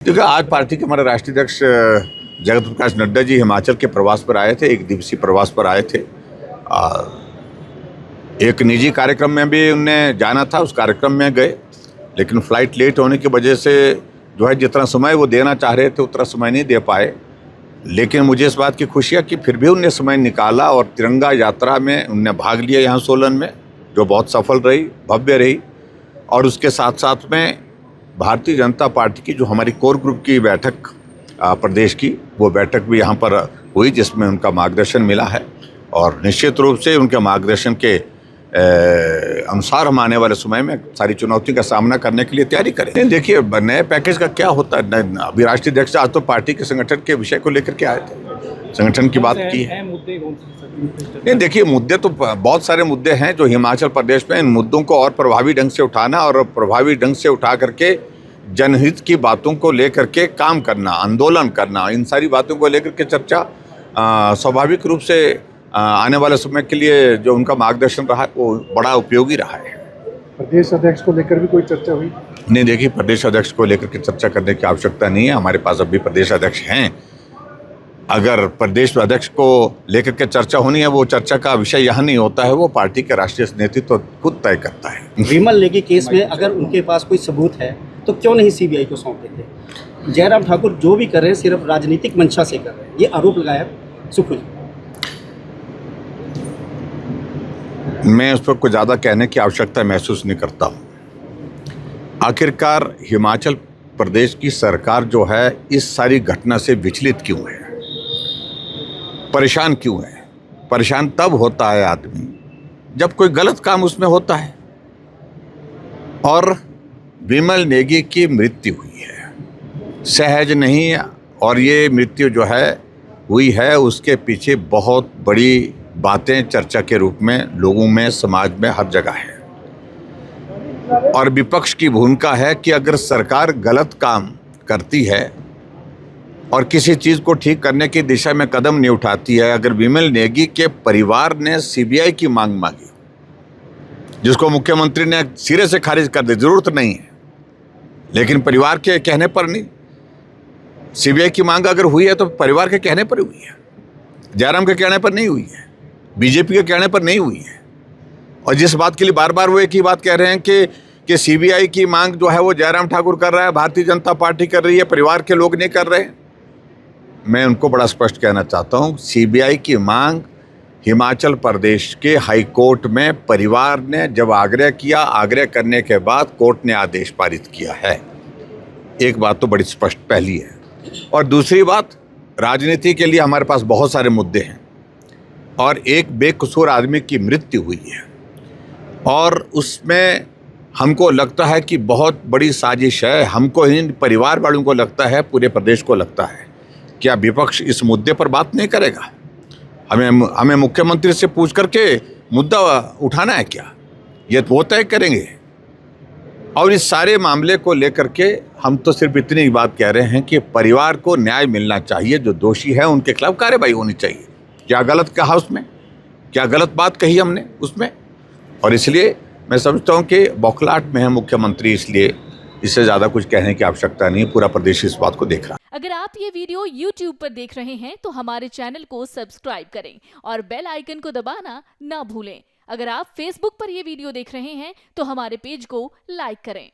देखिए, आज पार्टी के हमारे राष्ट्रीय अध्यक्ष जगत प्रकाश नड्डा जी हिमाचल के प्रवास पर आए थे, एक दिवसीय प्रवास पर आए थे। एक निजी कार्यक्रम में भी उन्हें जाना था, उस कार्यक्रम में गए, लेकिन फ्लाइट लेट होने की वजह से जो है जितना समय वो देना चाह रहे थे उतना समय नहीं दे पाए। लेकिन मुझे इस बात की खुशी है कि फिर भी उनने समय निकाला और तिरंगा यात्रा में उनने भाग लिया यहाँ सोलन में, जो बहुत सफल रही, भव्य रही। और उसके साथ साथ में भारतीय जनता पार्टी की जो हमारी कोर ग्रुप की बैठक प्रदेश की, वो बैठक भी यहाँ पर हुई, जिसमें उनका मार्गदर्शन मिला है। और निश्चित रूप से उनके मार्गदर्शन के अनुसार हम आने वाले समय में सारी चुनौतियों का सामना करने के लिए तैयारी करें। देखिए, नए पैकेज का क्या होता है, अभी राष्ट्रीय अध्यक्ष आज तो पार्टी के संगठन के विषय को लेकर के आए थे, संगठन की बात की है। नहीं, देखिए, मुद्दे तो बहुत सारे मुद्दे हैं जो हिमाचल प्रदेश में, इन मुद्दों को और प्रभावी ढंग से उठाना और प्रभावी ढंग से उठा करके जनहित की बातों को लेकर के काम करना, आंदोलन करना, इन सारी बातों को लेकर के चर्चा स्वाभाविक रूप से आने वाले समय के लिए जो उनका मार्गदर्शन रहा है वो बड़ा उपयोगी रहा है। प्रदेश अध्यक्ष को लेकर भी कोई चर्चा हुई? नहीं, देखिए, प्रदेश अध्यक्ष को लेकर के चर्चा करने की आवश्यकता नहीं है। हमारे पास अभी प्रदेश अध्यक्ष हैं। अगर प्रदेश अध्यक्ष को लेकर के चर्चा होनी है, वो चर्चा का विषय यहाँ नहीं होता है, वो पार्टी के राष्ट्रीय नेतृत्व खुद तय करता है। विमल नेगी केस में अगर उनके पास कोई सबूत है तो क्यों नहीं सीबीआई को सौंप देते? जयराम ठाकुर जो भी कर रहे हैं सिर्फ राजनीतिक मंशा से कर रहे हैं, ये आरोप लगाया सुखू जी। मैं उस पर कुछ ज़्यादा कहने की आवश्यकता महसूस नहीं करता हूँ। आखिरकार हिमाचल प्रदेश की सरकार जो है इस सारी घटना से विचलित क्यों है, परेशान क्यों है? परेशान तब होता है आदमी जब कोई गलत काम उसमें होता है। और विमल नेगी की मृत्यु हुई है, सहज नहीं, और ये मृत्यु जो है हुई है, उसके पीछे बहुत बड़ी बातें चर्चा के रूप में लोगों में, समाज में, हर जगह है। और विपक्ष की भूमिका है कि अगर सरकार गलत काम करती है और किसी चीज़ को ठीक करने की दिशा में कदम नहीं उठाती है, अगर विमल नेगी के परिवार ने सीबीआई की मांग मांगी, जिसको मुख्यमंत्री ने सिरे से खारिज कर दी, जरूरत नहीं है, लेकिन परिवार के कहने पर नहीं, सीबीआई की मांग अगर हुई है तो परिवार के कहने पर हुई है, जयराम के कहने पर नहीं हुई है, बीजेपी के कहने पर नहीं हुई है। और जिस बात के लिए बार बार वो एक ही बात कह रहे हैं कि सीबीआई की मांग जो है वो जयराम ठाकुर कर रहा है, भारतीय जनता पार्टी कर रही है, परिवार के लोग नहीं कर रहे। मैं उनको बड़ा स्पष्ट कहना चाहता हूँ, सीबीआई की मांग हिमाचल प्रदेश के हाई कोर्ट में परिवार ने जब आग्रह किया, आग्रह करने के बाद कोर्ट ने आदेश पारित किया है। एक बात तो बड़ी स्पष्ट पहली है। और दूसरी बात, राजनीति के लिए हमारे पास बहुत सारे मुद्दे हैं और एक बेकसूर आदमी की मृत्यु हुई है और उसमें हमको लगता है कि बहुत बड़ी साजिश है। हमको ही, परिवार वालों को लगता है, पूरे प्रदेश को लगता है, क्या विपक्ष इस मुद्दे पर बात नहीं करेगा? हमें मुख्यमंत्री से पूछ करके मुद्दा उठाना है क्या? ये वो तय करेंगे। और इस सारे मामले को लेकर के हम तो सिर्फ इतनी ही बात कह रहे हैं कि परिवार को न्याय मिलना चाहिए, जो दोषी है उनके खिलाफ कार्रवाई होनी चाहिए। क्या गलत कहा उसमें, क्या गलत बात कही हमने उसमें? और इसलिए मैं समझता हूँ कि बौखलाहट में है मुख्यमंत्री, इसलिए इससे ज़्यादा कुछ कहने की आवश्यकता नहीं। पूरा प्रदेश इस बात को देख रहा है। अगर आप ये वीडियो YouTube पर देख रहे हैं तो हमारे चैनल को सब्सक्राइब करें और बेल आइकन को दबाना ना भूलें। अगर आप Facebook पर ये वीडियो देख रहे हैं तो हमारे पेज को लाइक करें।